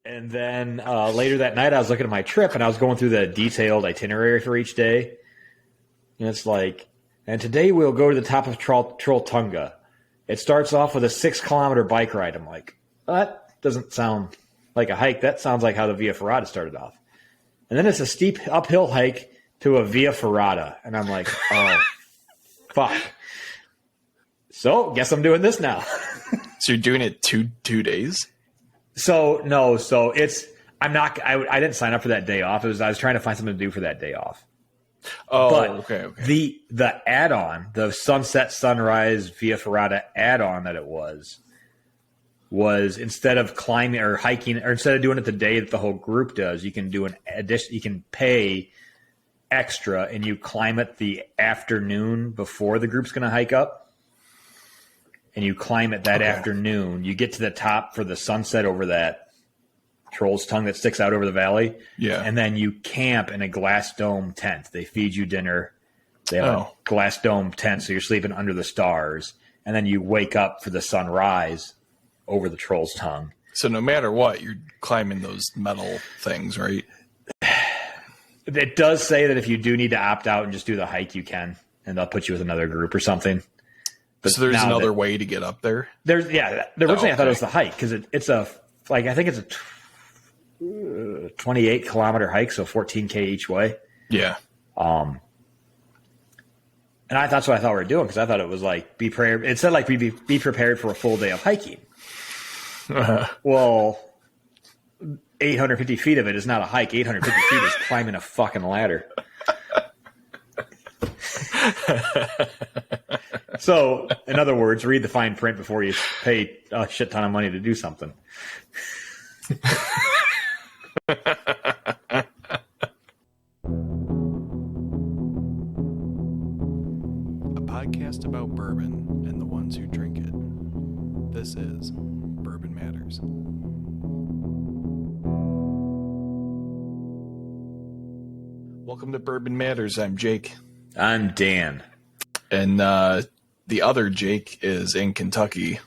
And then later that night, I was looking at my trip, and I was going through the detailed itinerary for each day. And it's like, and today we'll go to the top of Trolltunga. It starts off with a 6-kilometer bike ride. I'm like, that doesn't sound like a hike. That sounds like how the Via Ferrata started off. And then it's a steep uphill hike to a Via Ferrata. And I'm like, oh, fuck. So guess I'm doing this now. So you're doing it two days? So I didn't sign up for that day off. I was trying to find something to do for that day off. Oh, but okay. The add-on, the Sunset Sunrise Via Ferrata add-on that it was instead of climbing or hiking, or instead of doing it the day that the whole group does, you can do an addition. You can pay extra and you climb it the afternoon before the group's going to hike up. And you climb it that afternoon. You get to the top for the sunset over that Troll's Tongue that sticks out over the valley. Yeah. And then you camp in a glass dome tent. They feed you dinner. They have a glass dome tent, so you're sleeping under the stars. And then you wake up for the sunrise over the Troll's Tongue. So no matter what, you're climbing those metal things, right? It does say that if you do need to opt out and just do the hike, you can. And they'll put you with another group or something. But so there's another way to get up there? Originally I thought it was the hike because it's I think it's a 28-kilometer hike, so 14K each way. Yeah. And that's what I thought we were doing because I thought it was like be prepared. It said like be prepared for a full day of hiking. Well, 850 feet of it is not a hike. 850 feet is climbing a fucking ladder. So, in other words, read the fine print before you pay a shit ton of money to do something. A podcast about bourbon and the ones who drink it. This is Bourbon Matters. Welcome to Bourbon Matters. I'm Jake. I'm Dan. And the other Jake is in Kentucky,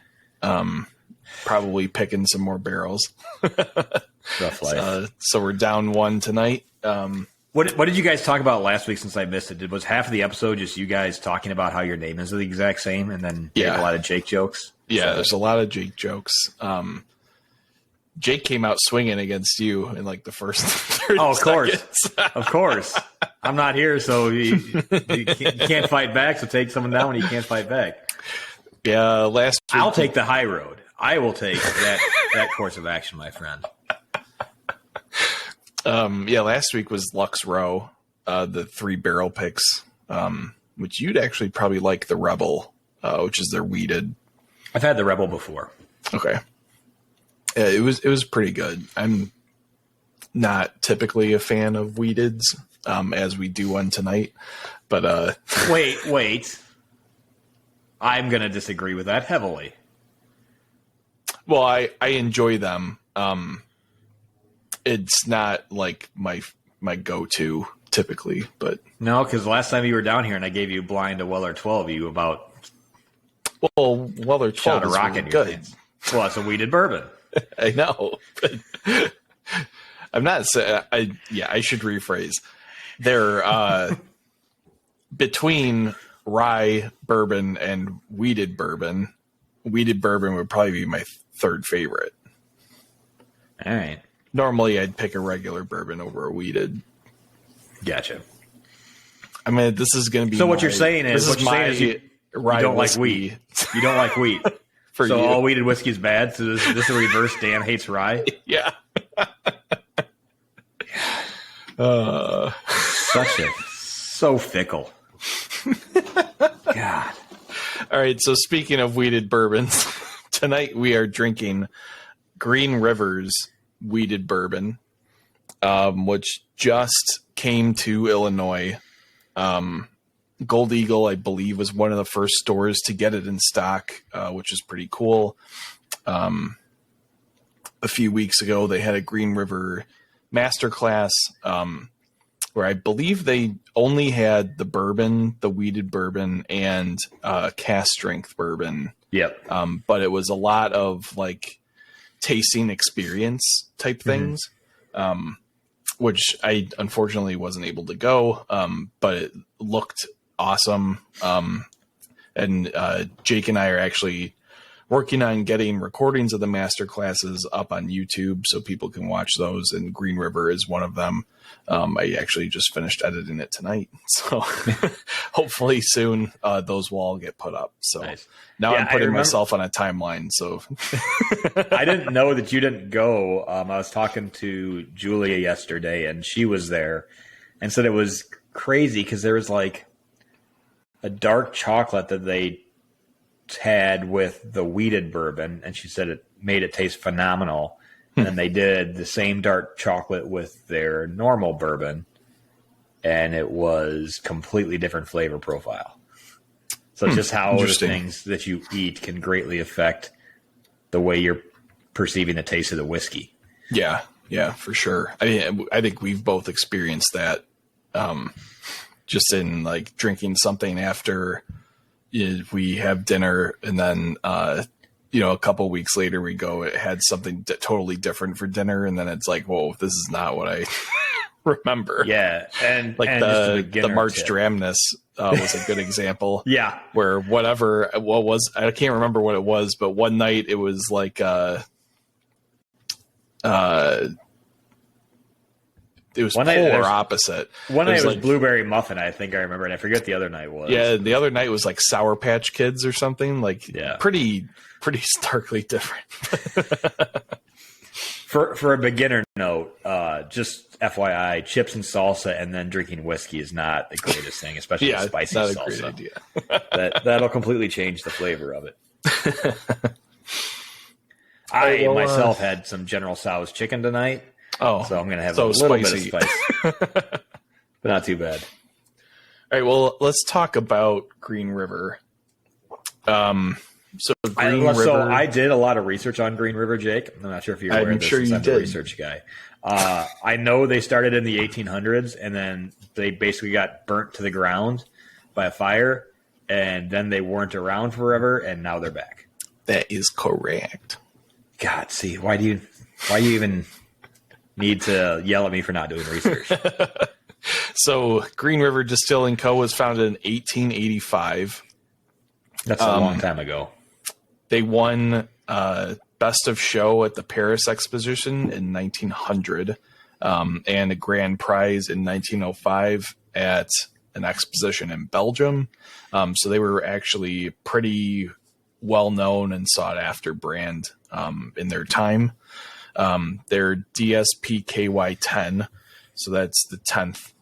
probably picking some more barrels. Rough life. So we're down one tonight. What did you guys talk about last week since I missed it? Was half of the episode just you guys talking about how your name is the exact same and then a lot of Jake jokes? Yeah, there's a lot of Jake jokes. Jake came out swinging against you in like the first 30 of course. seconds. Of course. I'm not here, so you can't fight back, so take someone down when you can't fight back. Yeah, last week. I'll take the high road. I will take that course of action, my friend. Last week was Lux Row, the 3 barrel picks, which you'd actually probably like the Rebel, which is their wheated. I've had the Rebel before. Okay. It was pretty good. I'm not typically a fan of wheateds, as we do one tonight, but wait. I'm going to disagree with that heavily. Well, I enjoy them. It's not like my go-to typically, but no, because last time you were down here and I gave you blind to Weller 12, you about Weller 12 shot a is rocket really in your good. hands. Well, it's a wheated bourbon. I know, but I'm not saying. I should rephrase. They're between rye bourbon and wheated bourbon. Wheated bourbon would probably be my third favorite. All right. Normally, I'd pick a regular bourbon over a wheated. Gotcha. I mean, this is going to be. So what you're saying is, you don't like wheat. You don't like wheat. So you. all wheated whiskey is bad. So this is a reverse. Dan hates rye. Yeah. So fickle. God. All right. So speaking of wheated bourbons, tonight we are drinking Green River's wheated bourbon, which just came to Illinois. Gold Eagle, I believe, was one of the first stores to get it in stock, which is pretty cool. A few weeks ago, they had a Green River masterclass where I believe they only had the bourbon, the wheated bourbon, and cask strength bourbon. Yep. But it was a lot of like tasting experience type things, which I unfortunately wasn't able to go, but it looked awesome. And Jake and I are actually working on getting recordings of the master classes up on YouTube so people can watch those, and Green River is one of them. I actually just finished editing it tonight, so hopefully soon those will all get put up. So Nice. now Yeah, I'm putting myself on a timeline. So I didn't know that you didn't go. I was talking to Julia yesterday, and she was there and said it was crazy because there was like a dark chocolate that they had with the wheated bourbon, and she said it made it taste phenomenal. And then they did the same dark chocolate with their normal bourbon, and it was completely different flavor profile. So it's just how the things that you eat can greatly affect the way you're perceiving the taste of the whiskey. Yeah, for sure. I mean, I think we've both experienced that, just in like drinking something after we have dinner, and then a couple weeks later we go, it had something totally different for dinner, and then it's like, whoa, this is not what I remember. Yeah, and like and the March Dramness was a good example. Yeah, where I can't remember what it was, but one night it was like it was polar opposite. One night it was blueberry muffin, I think I remember, and I forget the other night was. Yeah, the other night was like Sour Patch Kids or something. Like, pretty starkly different. For a beginner note, just FYI, chips and salsa and then drinking whiskey is not the greatest thing, especially spicy not salsa. A great idea. That'll completely change the flavor of it. I myself had some General Tso's chicken tonight. Oh, so I'm going to have a little spicy. bit of spice, but not too bad. All right, well, let's talk about Green River. So I did a lot of research on Green River, Jake. I'm not sure if you're aware of this. I'm a research guy. I know they started in the 1800s, and then they basically got burnt to the ground by a fire, and then they weren't around forever, and now they're back. That is correct. God, see, why do you even need to yell at me for not doing research? So Green River Distilling Co. was founded in 1885. That's a long time ago. They won Best of Show at the Paris Exposition in 1900, and a grand prize in 1905 at an exposition in Belgium. So they were actually pretty well-known and sought-after brand in their time. They're DSP KY10, so that's the 10th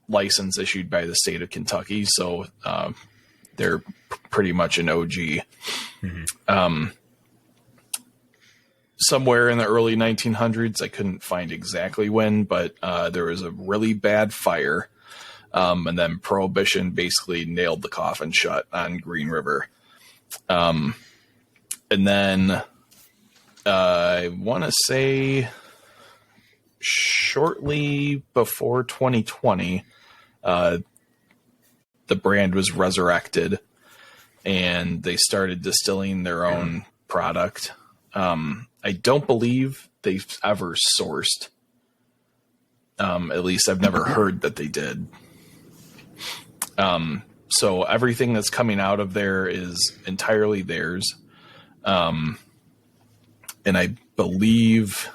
license issued by the state of Kentucky. So they're pretty much an OG. Mm-hmm. Somewhere in the early 1900s, I couldn't find exactly when, but there was a really bad fire, and then Prohibition basically nailed the coffin shut on Green River. And then I want to say shortly before 2020, the brand was resurrected and they started distilling their own product. I don't believe they've ever sourced. At least I've never heard that they did. So everything that's coming out of there is entirely theirs. And I believe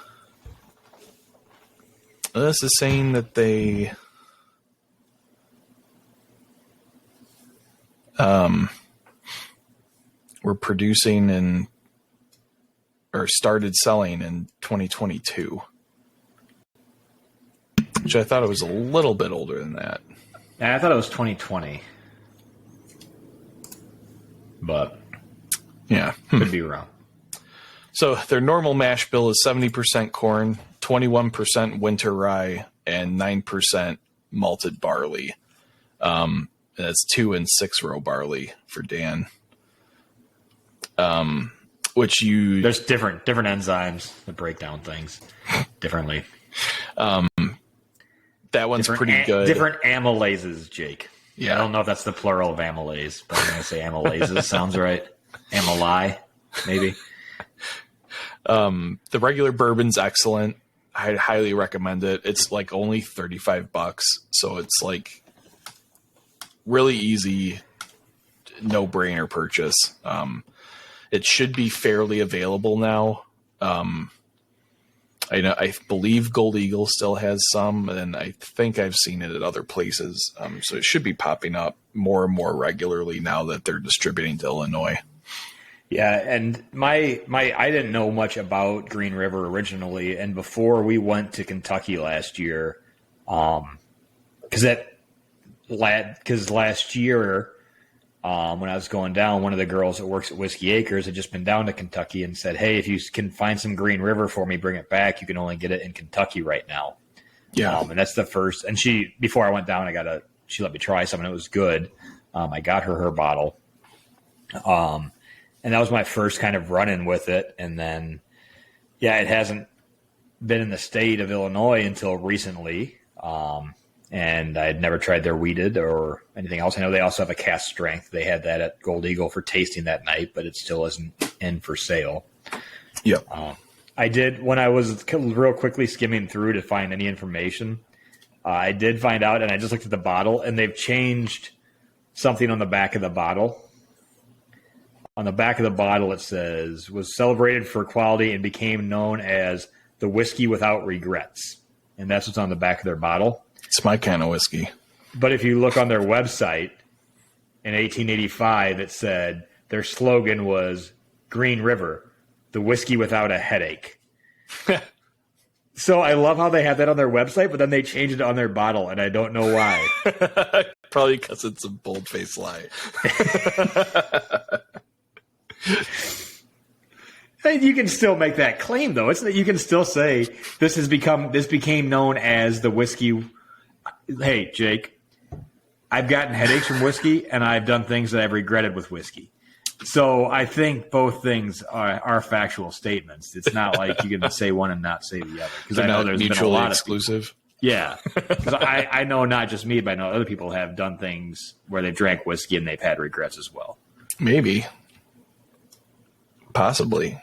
this is saying that they were producing or started selling in 2022, which I thought it was a little bit older than that. Yeah, I thought it was 2020, but yeah, could be wrong. So their normal mash bill is 70% corn, 21% winter rye, and 9% malted barley. And that's 2 and 6 row barley for Dan. There's different enzymes that break down things differently. That one's pretty good. Different amylases, Jake. Yeah. I don't know if that's the plural of amylase, but I'm going to say amylases. Sounds right. Amylae, maybe. The regular bourbon's excellent. I highly recommend it. It's like only $35, so it's like really easy, no brainer purchase. It should be fairly available now. I believe Gold Eagle still has some, and I think I've seen it at other places. So it should be popping up more and more regularly now that they're distributing to Illinois. Yeah, and I didn't know much about Green River originally, and before we went to Kentucky last year, because last year when I was going down, one of the girls that works at Whiskey Acres had just been down to Kentucky and said, "Hey, if you can find some Green River for me, bring it back. You can only get it in Kentucky right now." Yeah, and that's the first. And before I went down, she let me try some, and it was good. I got her bottle. And that was my first kind of run-in with it. And then, it hasn't been in the state of Illinois until recently. And I had never tried their wheated or anything else. I know they also have a cast strength. They had that at Gold Eagle for tasting that night, but it still isn't in for sale. Yep. I did, when I was real quickly skimming through to find any information, I did find out, and I just looked at the bottle, and they've changed something on the back of the bottle. On the back of the bottle, it says, was celebrated for quality and became known as the whiskey without regrets. And that's what's on the back of their bottle. It's my kind of whiskey. But if you look on their website, in 1885, it said their slogan was Green River, the whiskey without a headache. So I love how they have that on their website, but then they changed it on their bottle, and I don't know why. Probably because it's a bold-faced lie. You can still make that claim, though. You can still say this became known as the whiskey. Hey, Jake, I've gotten headaches from whiskey, and I've done things that I've regretted with whiskey. So I think both things are factual statements. It's not like you can say one and not say the other. Because I know there's been a lot exclusive. Of yeah, because I know not just me, but I know other people have done things where they've drank whiskey and they've had regrets as well. Maybe. Possibly.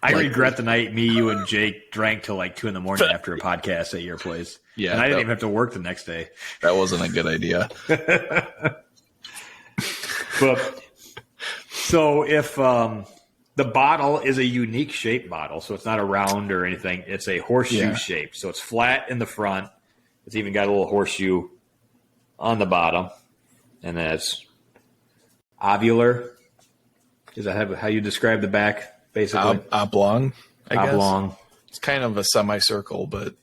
I regret the night you and Jake drank till like 2 a.m. after a podcast at your place. Yeah, and I didn't even have to work the next day. That wasn't a good idea. But so if the bottle is a unique shape bottle, so it's not a round or anything, it's a horseshoe shape. So it's flat in the front. It's even got a little horseshoe on the bottom, and then it's ovular. Is that how you describe the back, basically? Oblong, I guess. Oblong. It's kind of a semicircle, but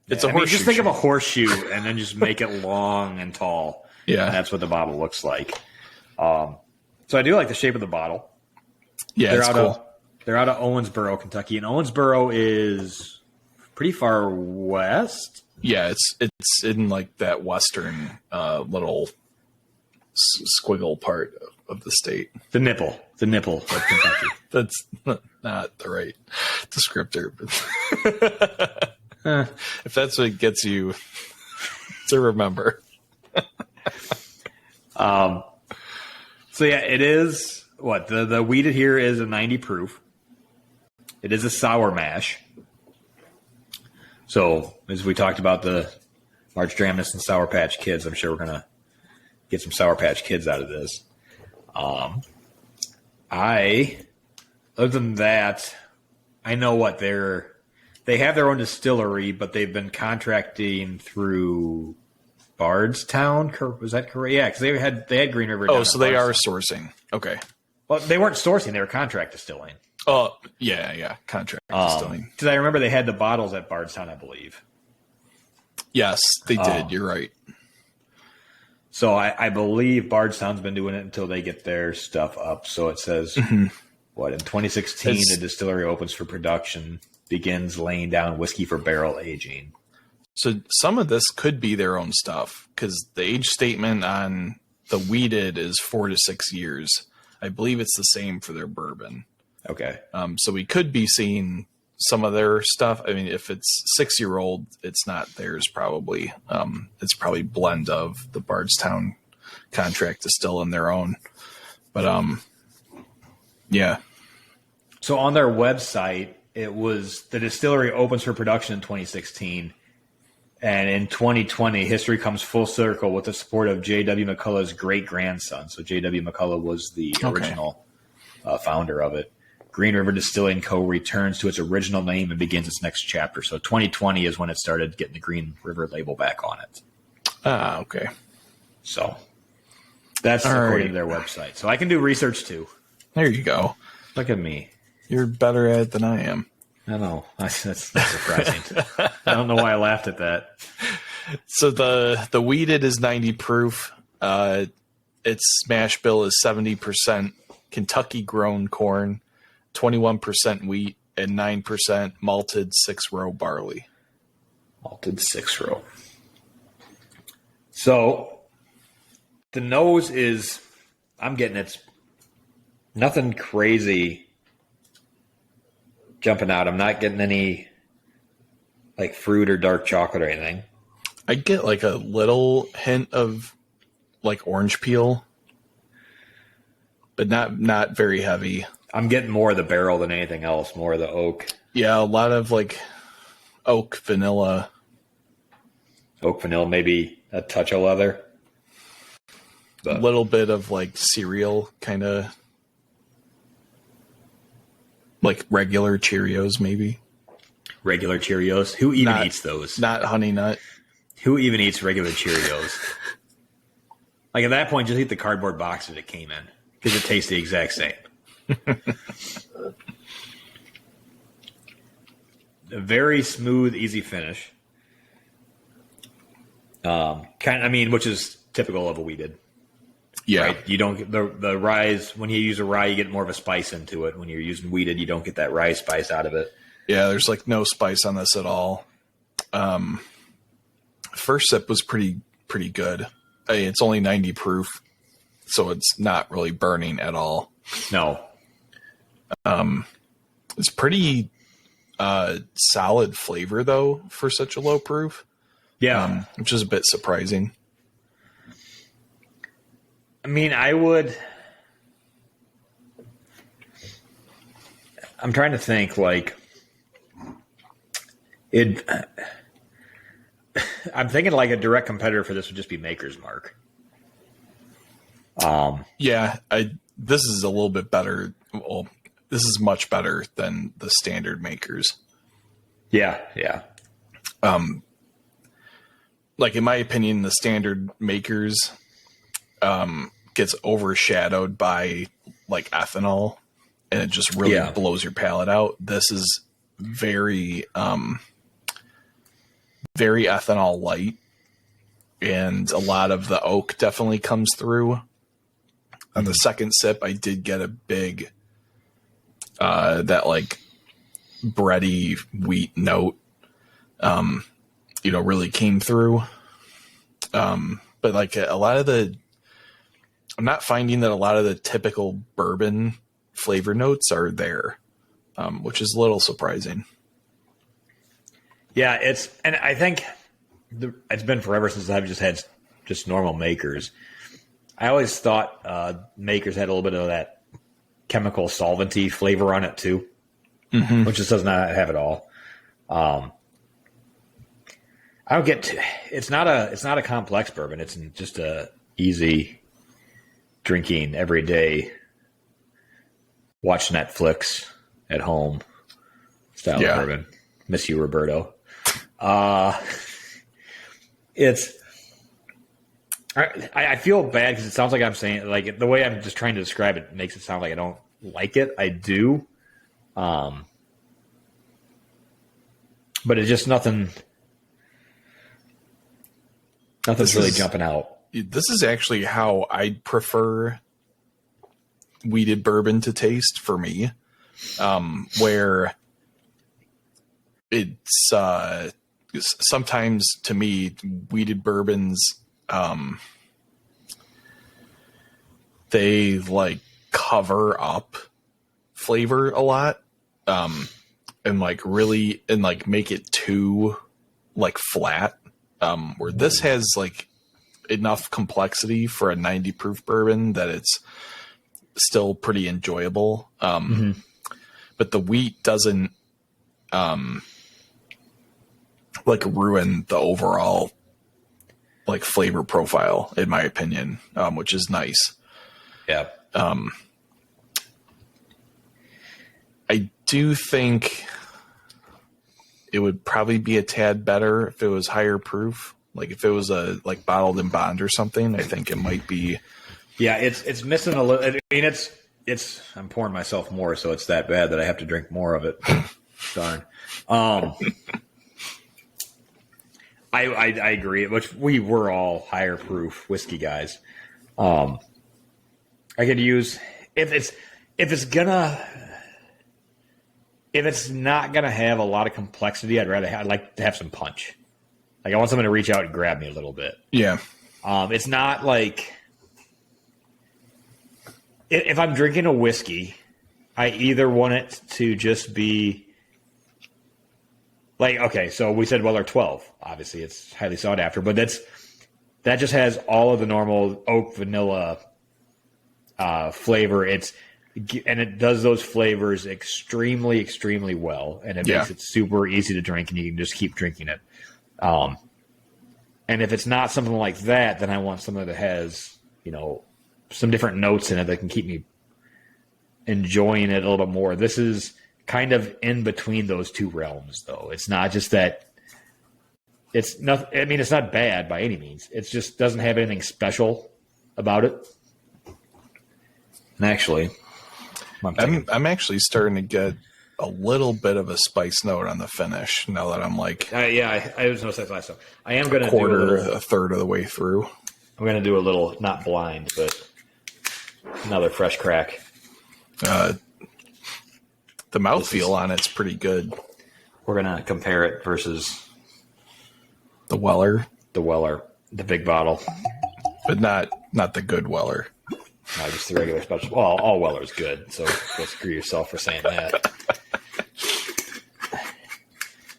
it's a horseshoe. Just think of a horseshoe and then just make it long and tall. Yeah. And that's what the bottle looks like. So I do like the shape of the bottle. Yeah, it's cool. They're out of Owensboro, Kentucky. And Owensboro is pretty far west. Yeah, it's in like that western little squiggle part of the state. The nipple of Kentucky. That's not the right descriptor, but if that's what gets you to remember. So yeah, it is what the wheated here is a 90 proof. It is a sour mash. So as we talked about the March Dramnus and Sour Patch Kids, I'm sure we're gonna get some Sour Patch Kids out of this. Other than that, I know what they have their own distillery, but they've been contracting through Bardstown. Was that correct? Yeah, because they had Green River. Oh, so they are sourcing. Okay. Well, they weren't sourcing; they were contract distilling. Oh, yeah, contract distilling. Because I remember they had the bottles at Bardstown, I believe. Yes, they did. You're right. So I believe Bardstown's been doing it until they get their stuff up. So it says, in 2016, the distillery opens for production, begins laying down whiskey for barrel aging. So some of this could be their own stuff because the age statement on the wheated is 4 to 6 years. I believe it's the same for their bourbon. Okay. So we could be seeing some of their stuff. I mean, if it's 6-year-old, it's not theirs probably. It's probably blend of the Bardstown contract to still in their own. But yeah. So on their website, it was the distillery opens for production in 2016. And in 2020, history comes full circle with the support of J.W. McCullough's great-grandson. So J.W. McCullough was the original founder of it. Green River Distilling Co. returns to its original name and begins its next chapter. So 2020 is when it started getting the Green River label back on it. Ah, okay. So that's according to their website. So I can do research too. There you go. Look at me. You're better at it than I am. I know. That's surprising. I don't know why I laughed at that. So the wheated is 90 proof. Its mash bill is 70% Kentucky grown corn, 21% wheat, and 9% malted 6-row barley. Malted 6-row. So the nose is, I'm getting it's nothing crazy jumping out. I'm not getting any like fruit or dark chocolate or anything. I get like a little hint of like orange peel, but not very heavy. I'm getting more of the barrel than anything else, more of the oak. Yeah, a lot of like oak vanilla. Oak vanilla, maybe a touch of leather. A little bit of like cereal, kind of like regular Cheerios, maybe. Regular Cheerios? Who even eats those? Not Honey Nut. Who even eats regular Cheerios? Like at that point, just eat the cardboard box that it came in because it tastes the exact same. A very smooth, easy finish. Which is typical of a wheated. Yeah. Right? You don't get the rye. When you use a rye, you get more of a spice into it. When you're using wheated, you don't get that rye spice out of it. Yeah, there's like no spice on this at all. First sip was pretty good. It's only 90 proof, so it's not really burning at all. No. It's pretty solid flavor though for such a low proof. Yeah, which is a bit surprising. I mean, I'm trying to think like it. I'm thinking like a direct competitor for this would just be Maker's Mark. Yeah, this is a little bit better. Well, this is much better than the standard Makers. Yeah. Like in my opinion, the standard Makers gets overshadowed by like ethanol, and it just really blows your palate out. This is very ethanol light, and a lot of the oak definitely comes through. On the second sip, I did get a big that like bready wheat note, really came through. But like I'm not finding that a lot of the typical bourbon flavor notes are there, which is a little surprising. Yeah, and I think it's been forever since I've just had just normal Makers. I always thought Makers had a little bit of that chemical solventy flavor on it too, which just does not have it all. I don't get it's not a complex bourbon. It's just a easy drinking every day, watch Netflix at home style bourbon. Miss you, Roberto. I feel bad because it sounds like I'm saying like the way I'm just trying to describe it makes it sound like I don't like it. I do, but it's just nothing's really jumping out. This is actually how I prefer wheated bourbon to taste for me, where it's sometimes to me wheated bourbons they like cover up flavor a lot, and like make it too like flat, where this has like enough complexity for a 90 proof bourbon that it's still pretty enjoyable. but the wheat doesn't like ruin the overall like flavor profile, in my opinion, which is nice. Yeah. I do think it would probably be a tad better if it was higher proof. Like if it was a like bottled in bond or something, I think it might be. Yeah, it's missing a little. I mean, it's. I'm pouring myself more, so it's that bad that I have to drink more of it. Darn. I agree. Which we were all higher proof whiskey guys. I could use if it's not gonna have a lot of complexity. I'd like to have some punch. Like I want someone to reach out and grab me a little bit. Yeah. It's not like if I'm drinking a whiskey, I either want it to just be like, okay, so we said Weller 12. Obviously, it's highly sought after, but that just has all of the normal oak vanilla flavor. And it does those flavors extremely, extremely well, and it makes it super easy to drink, and you can just keep drinking it. And if it's not something like that, then I want something that has, some different notes in it that can keep me enjoying it a little bit more. This is kind of in between those two realms, though. It's not just that it's not. I mean, it's not bad by any means. It just doesn't have anything special about it. And actually, I'm actually starting to get a little bit of a spice note on the finish now that I'm like I was noticing that last time. I am going to do a third of the way through. I'm going to do a little, not blind, but another fresh crack. The mouthfeel on it's pretty good. We're going to compare it versus the Weller, the big bottle, but not the good Weller. No, just the regular special. Well, all Weller is good, so go screw yourself for saying that.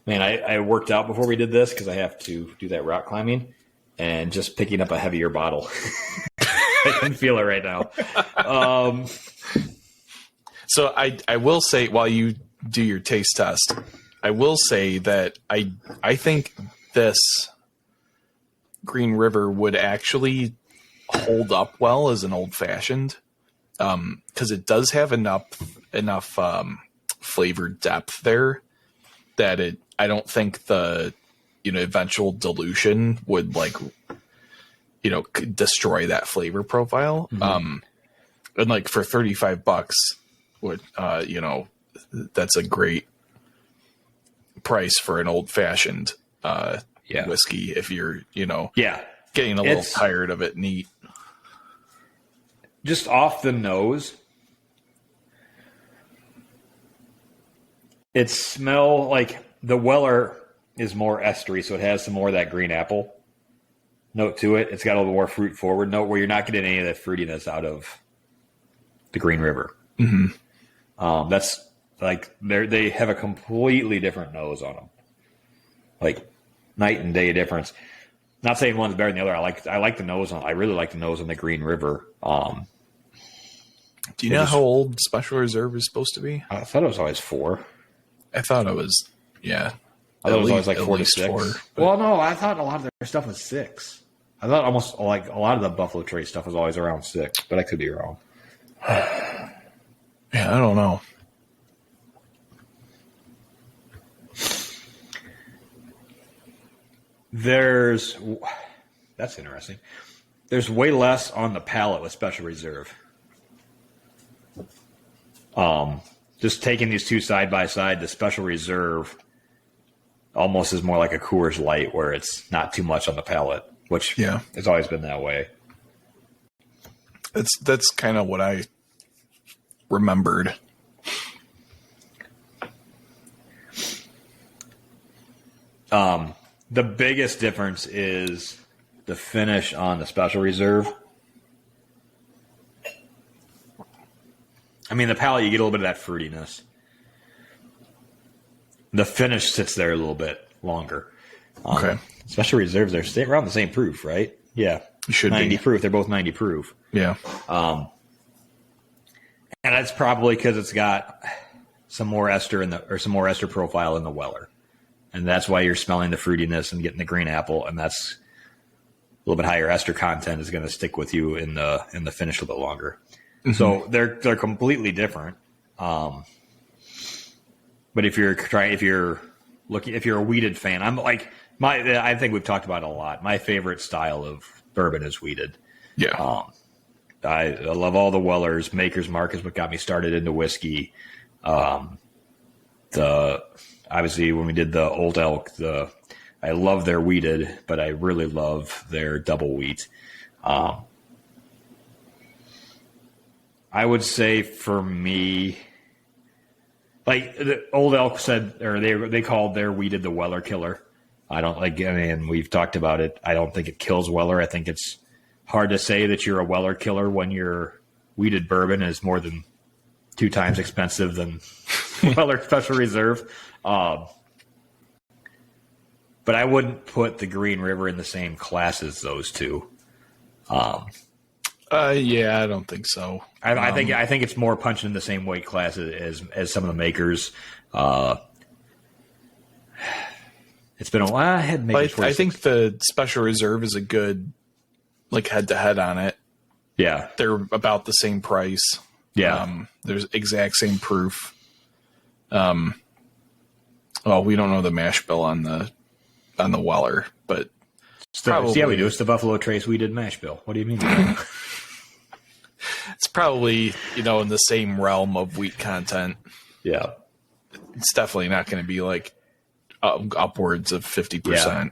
Man, I worked out before we did this because I have to do that rock climbing, and just picking up a heavier bottle. I can feel it right now. So I will say, while you do your taste test, I will say that I think this Green River would actually hold up well as an old fashioned, because it does have enough flavor depth there that I don't think the eventual dilution would destroy that flavor profile. And like for $35 would that's a great price for an old fashioned whiskey if you're getting a little tired of it neat. Just off the nose, it smell like the Weller is more estery, so it has some more of that green apple note to it. It's got a little more fruit forward note where you're not getting any of that fruitiness out of the Green River. Mm-hmm. That's like they have a completely different nose on them, like night and day difference. Not saying one's better than the other. I like the nose on. I really like the nose on the Green River. Do you know how old Special Reserve is supposed to be? I thought it was always 4. I thought it was, I thought it was always like 4 to 6. 4, well, no, I thought a lot of their stuff was 6. I thought almost like a lot of the Buffalo Trace stuff was always around 6, but I could be wrong. Yeah, I don't know. That's interesting. There's way less on the palate with Special Reserve. Just taking these two side by side, the Special Reserve almost is more like a Coors Light, where it's not too much on the palate, which has always been that way. That's kind of what I remembered. The biggest difference is the finish on the Special Reserve. I mean, the palate, you get a little bit of that fruitiness. The finish sits there a little bit longer. Okay. Special Reserves, they're around the same proof, right? Yeah. You should 90 be. proof. They're both 90 proof. Yeah. And that's probably because it's got some more ester some more ester profile in the Weller, and that's why you're smelling the fruitiness and getting the green apple, and that's a little bit higher ester content is going to stick with you in the finish a little bit longer. Mm-hmm. So they're completely different. But if you're a wheated fan, I'm like I think we've talked about it a lot. My favorite style of bourbon is wheated. Yeah. I love all the Wellers. Maker's Mark is what got me started into whiskey. Obviously when we did the Old Elk, I love their wheated, but I really love their double wheat. I would say for me, like the Old Elk said, or they called their wheated the Weller killer. I don't like, and we've talked about it. I don't think it kills Weller. I think it's hard to say that you're a Weller killer when your wheated bourbon is more than 2 times expensive than Weller Special Reserve. But I wouldn't put the Green River in the same class as those two. Yeah, I don't think so. I think it's more punching in the same weight class as some of the makers. It's been a while. I think the Special Reserve is a good head-to-head on it. Yeah, they're about the same price. Yeah, there's exact same proof. Well, we don't know the mash bill on the Weller, but probably, yeah, we do. It's the Buffalo Trace wheated mash bill. What do you mean? It's probably in the same realm of wheat content. Yeah, it's definitely not going to be like upwards of 50%. Yeah.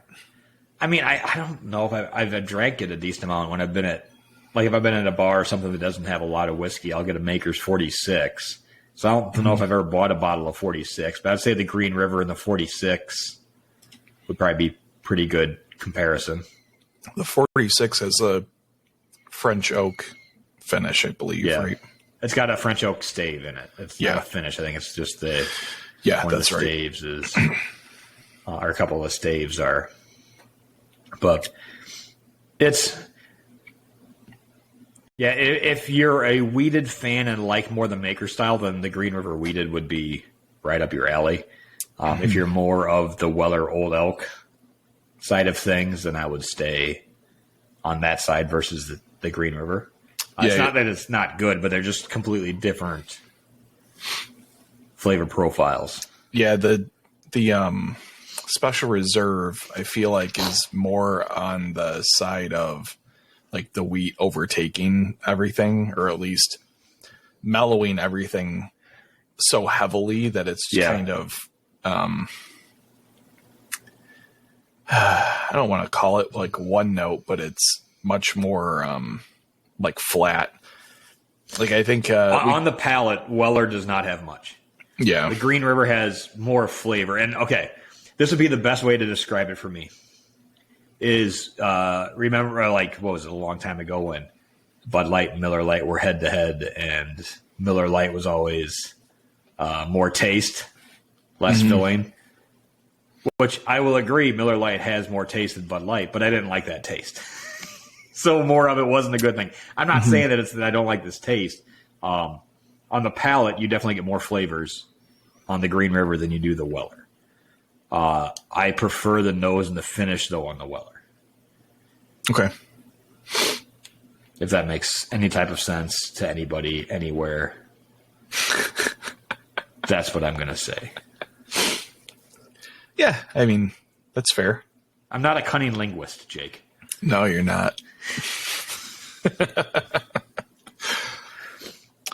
I mean, I don't know if I've drank it a decent amount when I've been at, like if I've been at a bar or something that doesn't have a lot of whiskey, I'll get a Maker's 46. So I don't know if I've ever bought a bottle of 46, but I'd say the Green River and the 46 would probably be pretty good comparison. The 46 has a French oak finish, I believe, right? It's got a French oak stave in it. It's not a finish. I think it's just one of the staves is, or a couple of the staves are. But it's, if you're a wheated fan and like more the maker style, then the Green River wheated would be right up your alley. If you're more of the Weller Old Elk side of things, then I would stay on that side versus the Green River. It's not that it's not good, but they're just completely different flavor profiles. Yeah, the Special Reserve, I feel like, is more on the side of like the wheat overtaking everything, or at least mellowing everything so heavily that it's kind of I don't want to call it like one note, but it's much more like flat. Like I think on the palate, Weller does not have much. Yeah, the Green River has more flavor, and this would be the best way to describe it for me. Is remember, like, what was it, a long time ago when Bud Light and Miller Lite were head to head, and Miller Lite was always more taste, less filling. Which I will agree, Miller Lite has more taste than Bud Light, but I didn't like that taste. So more of it wasn't a good thing. I'm not saying that I don't like this taste. On the palate, you definitely get more flavors on the Green River than you do the Weller. I prefer the nose and the finish, though, on the Weller. Okay. If that makes any type of sense to anybody, anywhere. That's what I'm going to say. Yeah, I mean, that's fair. I'm not a cunning linguist, Jake. No, you're not.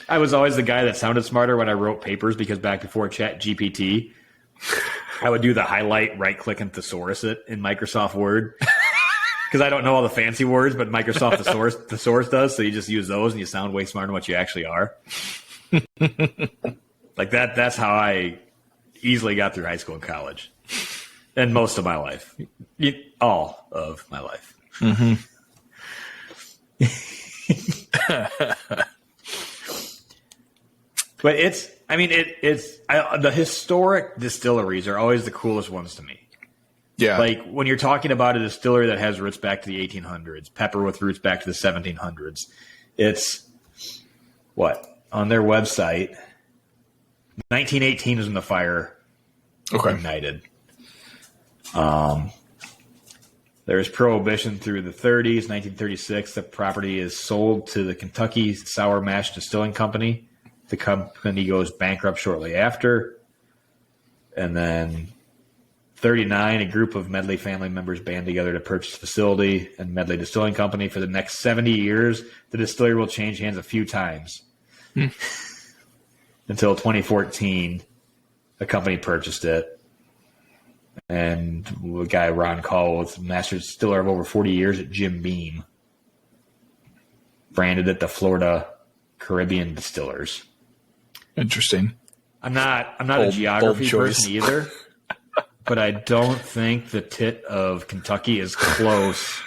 I was always the guy that sounded smarter when I wrote papers, because back before ChatGPT, I would do the highlight, right-click, and thesaurus it in Microsoft Word. Because I don't know all the fancy words, but Microsoft thesaurus does, so you just use those and you sound way smarter than what you actually are. Like that's how I easily got through high school and college. And most of my life. All of my life. Mm-hmm. But the historic distilleries are always the coolest ones to me. Yeah. Like when you're talking about a distillery that has roots back to the 1800s, pepper with roots back to the 1700s, it's what? On their website, 1918 is when the fire ignited. There's prohibition through the 30s. 1936, the property is sold to the Kentucky Sour Mash Distilling Company. The company goes bankrupt shortly after. And then 39, a group of Medley family members band together to purchase the facility and Medley Distilling Company. For the next 70 years, the distillery will change hands a few times. Until 2014, a company purchased it. And the guy, Ron Call, was master distiller of over 40 years at Jim Beam. Branded it the Florida Caribbean Distillers. Interesting. I'm not a geography person either, but I don't think the tit of Kentucky is close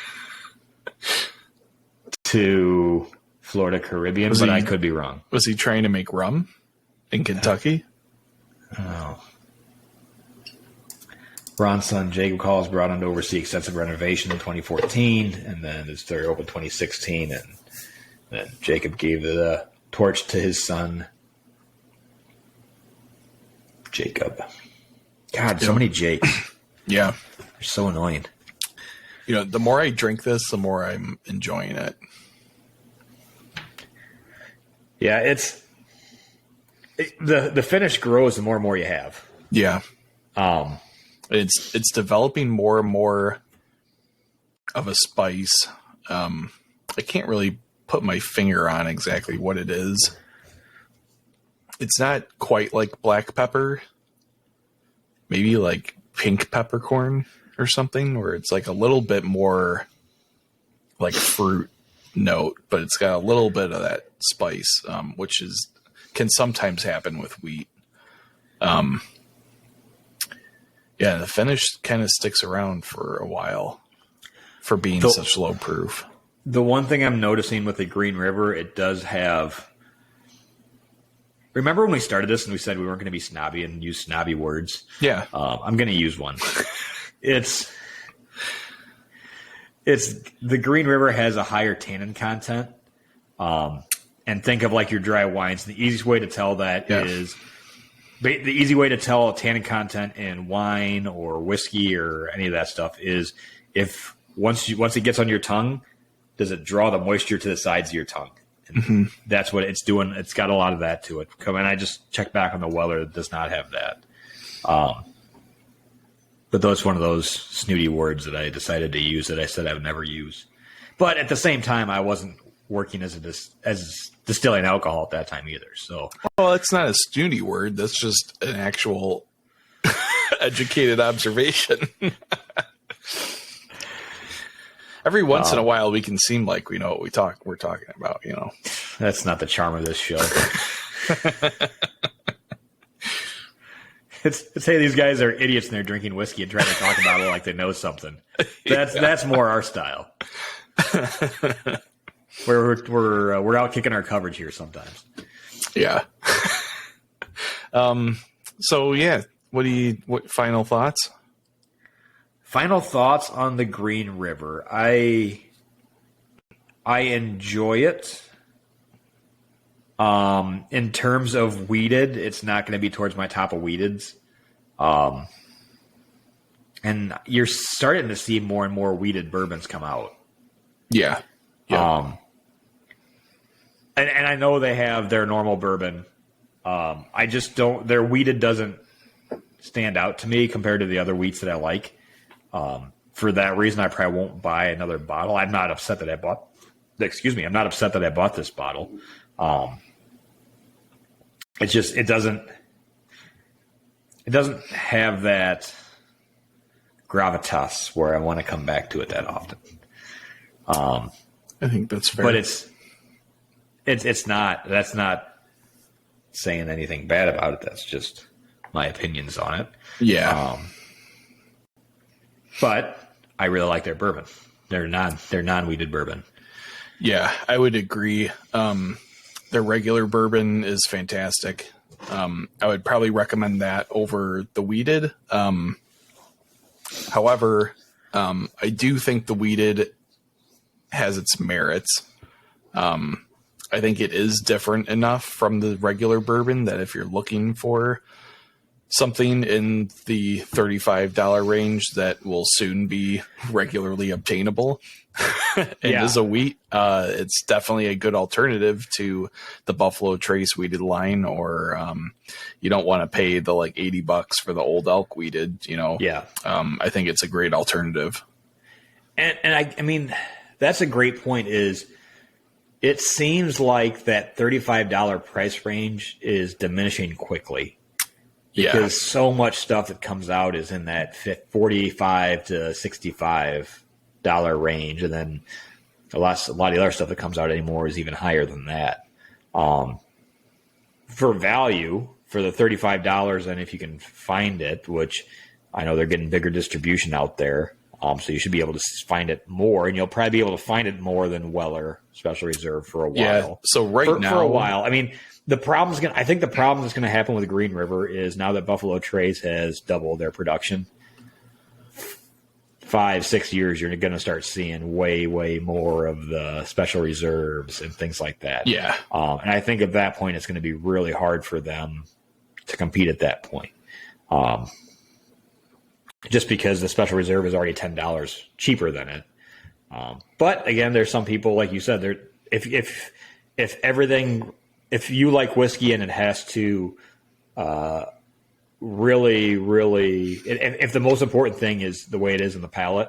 to Florida Caribbean, but I could be wrong. Was he trying to make rum in Kentucky? Oh. Ron's son, Jacob Call, was brought on to oversee extensive renovation in 2014, and then the distillery opened 2016, and then Jacob gave the torch to his son, Jacob. God, so many Jakes. Yeah. They're so annoying. You know, the more I drink this, the more I'm enjoying it. Yeah, the finish grows the more and more you have. Yeah. It's developing more and more of a spice. I can't really put my finger on exactly what it is. It's not quite like black pepper. Maybe like pink peppercorn or something, where it's like a little bit more like fruit note, but it's got a little bit of that spice, which can sometimes happen with wheat. Yeah, the finish kind of sticks around for a while for being such low proof. The one thing I'm noticing with the Green River, it does have... Remember when we started this and we said we weren't going to be snobby and use snobby words? Yeah. I'm going to use one. It's the Green River has a higher tannin content. And think of like your dry wines. The easiest way to tell that is... The easy way to tell tannin content in wine or whiskey or any of that stuff is if once it gets on your tongue, does it draw the moisture to the sides of your tongue? And that's what it's doing. It's got a lot of that to it. And I just checked back on the Weller. It does not have that. But that's one of those snooty words that I decided to use that I said I would never use. But at the same time, I wasn't working as distilling alcohol at that time either. So, well, it's not a snooty word. That's just an actual educated observation. Every once in a while, we can seem like we know what we're talking about. You know, that's not the charm of this show. It's hey, these guys are idiots and they're drinking whiskey and trying to talk about it like they know something. That's more our style. We're out kicking our coverage here sometimes. Yeah. So yeah, what final thoughts? Final thoughts on the Green River. I enjoy it. In terms of weeded, it's not going to be towards my top of weededs. And you're starting to see more and more weeded bourbons come out. Yeah. Yeah. And I know they have their normal bourbon. I just don't. Their weeded doesn't stand out to me compared to the other wheats that I like. For that reason, I probably won't buy another bottle. I'm not upset that I bought. Excuse me. I'm not upset that I bought this bottle. It's just it doesn't have that gravitas where I want to come back to it that often. I think that's fair. But it's not. That's not saying anything bad about it. That's just my opinions on it. Yeah. But I really like their bourbon. They're non-weeded bourbon. Yeah, I would agree. Their regular bourbon is fantastic. I would probably recommend that over the weeded. However, I do think the weeded has its merits. I think it is different enough from the regular bourbon that if you're looking for something in the $35 range that will soon be regularly obtainable and is a wheat, it's definitely a good alternative to the Buffalo Trace wheated line, or you don't want to pay the like $80 for the Old Elk wheated, I think it's a great alternative. And I mean, that's a great point. Is it seems like that $35 price range is diminishing quickly. Because so much stuff that comes out is in that $45 to $65 range, and then a lot of the other stuff that comes out anymore is even higher than that. For value, for the $35, and if you can find it, which I know they're getting bigger distribution out there, so you should be able to find it more, and you'll probably be able to find it more than Weller Special Reserve for a while. Yeah. So now, for a while, I mean. I think the problem that's going to happen with Green River is now that Buffalo Trace has doubled their production, 5-6 years, you're going to start seeing way, way more of the special reserves and things like that. Yeah. And I think at that point, it's going to be really hard for them to compete at that point. Just because the special reserve is already $10 cheaper than it. But again, there's some people, like you said, if everything, if you like whiskey and it has to really, if the most important thing is the way it is in the palate,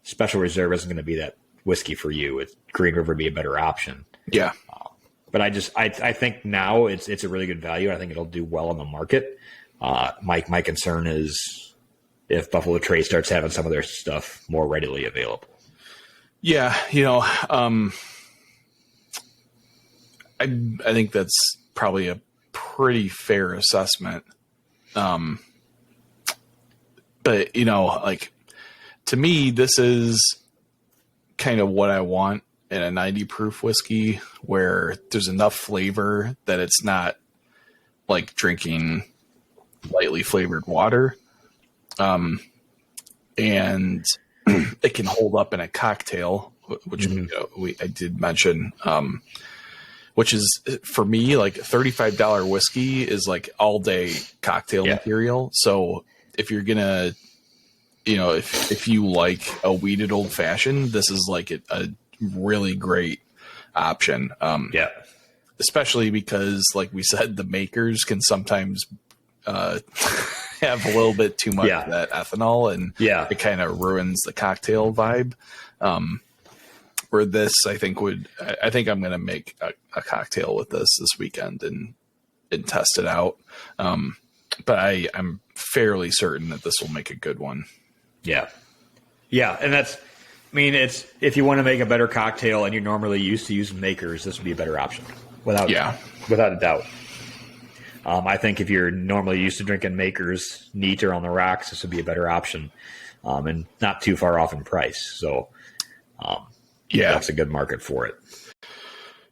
special reserve isn't going to be that whiskey for you. Green River would be a better option. Yeah. But I think now it's a really good value. I think it'll do well in the market. My concern is if Buffalo Trace starts having some of their stuff more readily available. Yeah, I think that's probably a pretty fair assessment. But like, to me, this is kind of what I want in a 90 proof whiskey, where there's enough flavor that it's not like drinking lightly flavored water. And it can hold up in a cocktail, which I did mention, which is, for me, like $35 whiskey is like all day cocktail material. So if you're gonna, if you like a wheated old fashioned, this is like a really great option. Especially because, like we said, the makers can sometimes have a little bit too much of that ethanol, and it kind of ruins the cocktail vibe. Where this, I think I'm going to make a cocktail with this weekend and test it out. But I'm fairly certain that this will make a good one. Yeah. Yeah. And it's, if you want to make a better cocktail and you're normally used to using makers, this would be a better option without a doubt. I think if you're normally used to drinking makers neat or on the rocks, this would be a better option, and not too far off in price. So, that's a good market for it.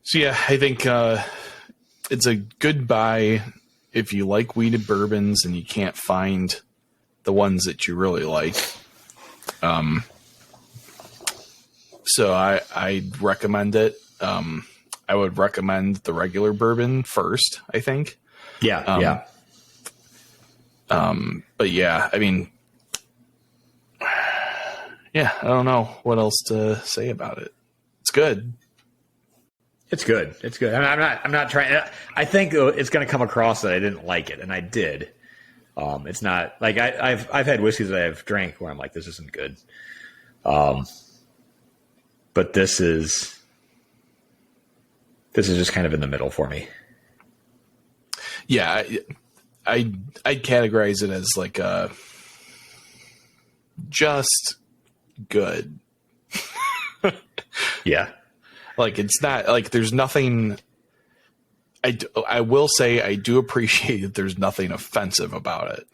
So I think it's a good buy if you like wheated bourbons and you can't find the ones that you really like. So I'd recommend it. I would recommend the regular bourbon first, I think. But I mean, I don't know what else to say about it. It's good. It's good. It's good. I'm not trying. I think it's going to come across that I didn't like it, and I did. It's not like I've had whiskeys that I've drank where I'm like, this isn't good. But this is just kind of in the middle for me. Yeah, I'd categorize it as like just good. Like, it's not like there's nothing. I will say I do appreciate that there's nothing offensive about it.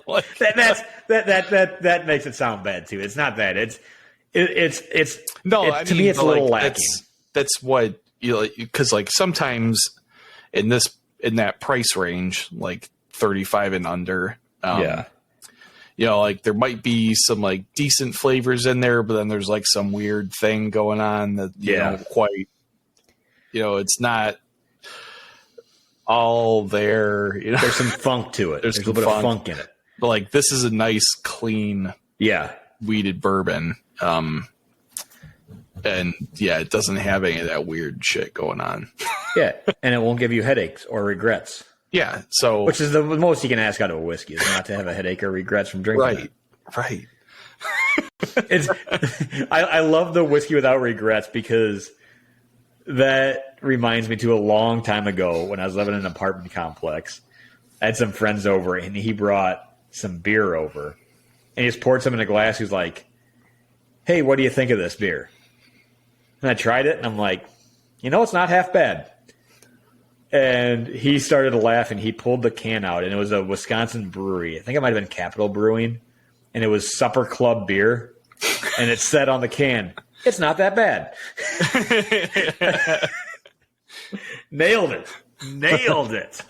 Like that makes it sound bad too. It's not bad. It's to me it's a little lacking. That's what because like sometimes in that price range, like 35 and under, like there might be some like decent flavors in there, but then there's like some weird thing going on that you don't quite it's not all there. There's some funk to it. There's a little bit of funk in it. But like, this is a nice, clean, wheated bourbon. And yeah, it doesn't have any of that weird shit going on. Yeah, and it won't give you headaches or regrets. Yeah, so which is the most you can ask out of a whiskey, is not to have a headache or regrets from drinking. Right. I love the whiskey without regrets, because that reminds me to a long time ago when I was living in an apartment complex. I had some friends over, and he brought some beer over, and he just poured some in a glass. He was like, "Hey, what do you think of this beer?" And I tried it, and I'm like, it's not half bad. And he started to laugh, and he pulled the can out, and it was a Wisconsin brewery. I think it might have been Capital Brewing, and it was Supper Club beer, and it said on the can, "It's not that bad." Nailed it.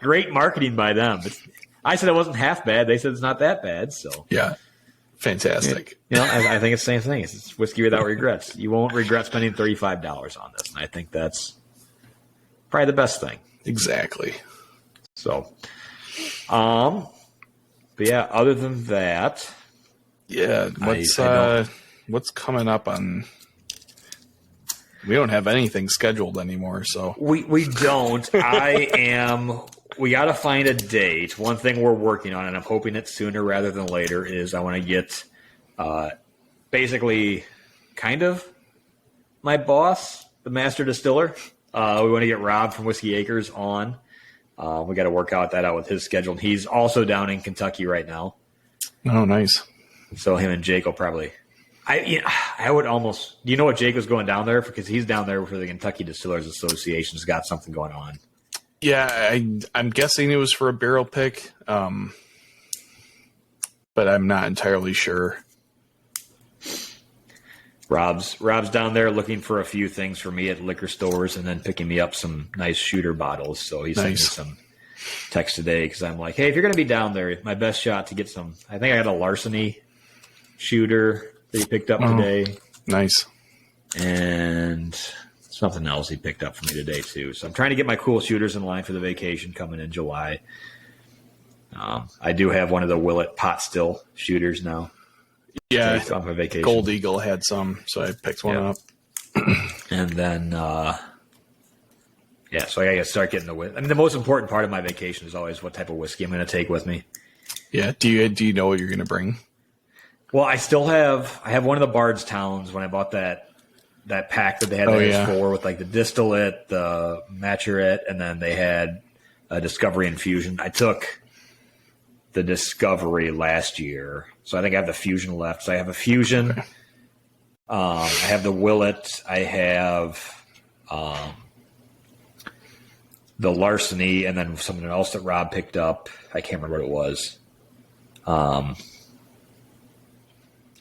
Great marketing by them. I said it wasn't half bad. They said it's not that bad. So yeah, fantastic. I think it's the same thing. It's whiskey without regrets. You won't regret spending $35 on this, and I think that's probably the best thing. Exactly. So, but yeah, other than that, what's coming up on? We don't have anything scheduled anymore, so we don't. We got to find a date. One thing we're working on, and I'm hoping it's sooner rather than later, is I want to get basically kind of my boss, the master distiller. We want to get Rob from Whiskey Acres on. We got to work that out with his schedule. He's also down in Kentucky right now. Oh, nice. So him and Jake will probably. I would almost. Do you know what Jake was going down there? Because he's down there for the Kentucky Distillers Association's got something going on. Yeah, I'm guessing it was for a barrel pick, but I'm not entirely sure. Rob's down there looking for a few things for me at liquor stores, and then picking me up some nice shooter bottles. So he sent me some text today, because I'm like, hey, if you're going to be down there, my best shot to get some. I think I got a Larceny shooter that he picked up today. Nice. And something else he picked up for me today too. So I'm trying to get my cool shooters in line for the vacation coming in July. I do have one of the Willet pot still shooters now. Yeah, on my vacation. Gold Eagle had some, so I picked one up. And then, so I got to start getting the whiskey. I mean, the most important part of my vacation is always what type of whiskey I'm going to take with me. Yeah. Do you know what you're going to bring? Well, I have one of the Bardstowns when I bought that pack that they had for with like the distillate, the maturette, and then they had a Discovery Infusion. I took the Discovery last year, so I think I have the Fusion left. So I have a Fusion. Okay. I have the Willet. I have the Larceny, and then something else that Rob picked up. I can't remember what it was.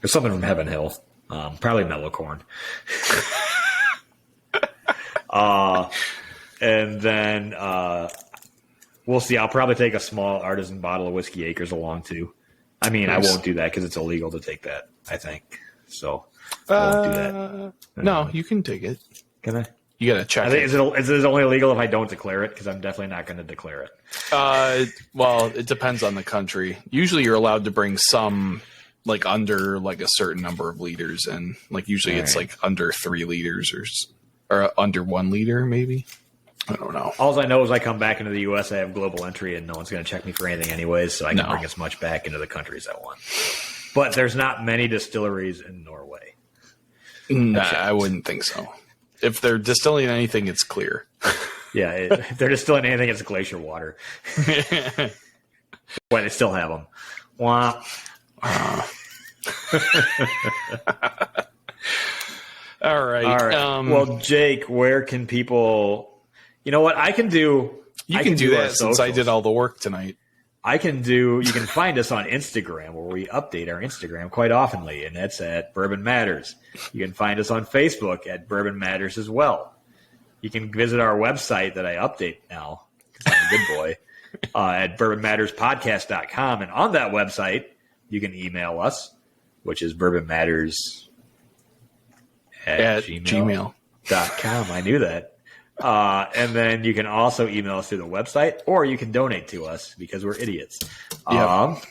There's something from Heaven Hill. Probably Mellocorn. And then we'll see. I'll probably take a small artisan bottle of Whiskey Acres along too. I mean, nice. I won't do that because it's illegal to take that, I think. So I won't do that. No, you can take it. Can I? You got to check it. Is it only illegal if I don't declare it? Because I'm definitely not going to declare it. Well, it depends on the country. Usually you're allowed to bring some like under like a certain number of liters, and like usually it's like under 3 liters or under 1 liter maybe. I don't know. All I know is I come back into the U.S. I have global entry, and no one's going to check me for anything anyways, so I can bring as much back into the countries I want. But there's not many distilleries in Norway. Nah, I wouldn't think so. If they're distilling anything, it's clear. Yeah, if they're distilling anything, it's glacier water. But they still have them. Wah. All right. Well, Jake, where can people? You know what I can do? You can do that since I did all the work tonight. You can find us on Instagram, where we update our Instagram quite oftenly, and that's at Bourbon Matters. You can find us on Facebook at Bourbon Matters as well. You can visit our website that I update now, because I'm a good boy, at bourbonmatterspodcast.com. And on that website, you can email us, which is bourbonmatters at gmail.com. I knew that. And then you can also email us through the website, or you can donate to us because we're idiots. Yep.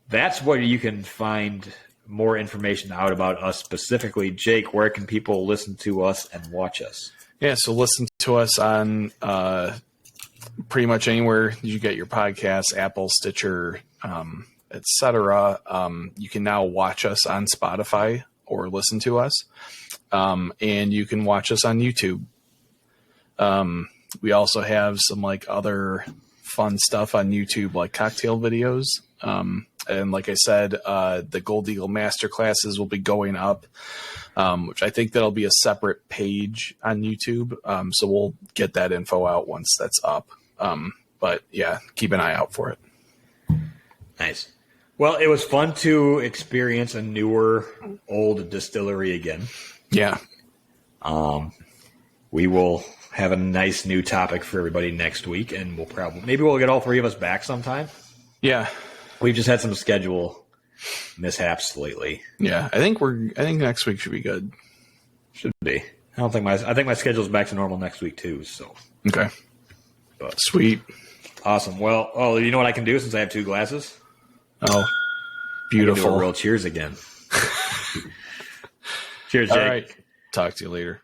That's where you can find more information out about us specifically. Jake, where can people listen to us and watch us? Yeah, so listen to us on pretty much anywhere you get your podcasts, Apple, Stitcher, etc. You can now watch us on Spotify or listen to us. And you can watch us on YouTube. We also have some like other fun stuff on YouTube, like cocktail videos. And like I said, the Gold Eagle Masterclasses will be going up, which I think that'll be a separate page on YouTube. So we'll get that info out once that's up. But yeah, keep an eye out for it. Nice. Well, it was fun to experience a newer old distillery again. Yeah. We will have a nice new topic for everybody next week, and maybe we'll get all three of us back sometime. Yeah. We've just had some schedule mishaps lately. Yeah. I think next week should be good. Should be. I think my schedule's back to normal next week too. So okay. But sweet. Awesome. Well, you know what I can do since I have two glasses? Oh, beautiful. I can do a real cheers again. Cheers, Jake. All right. Talk to you later.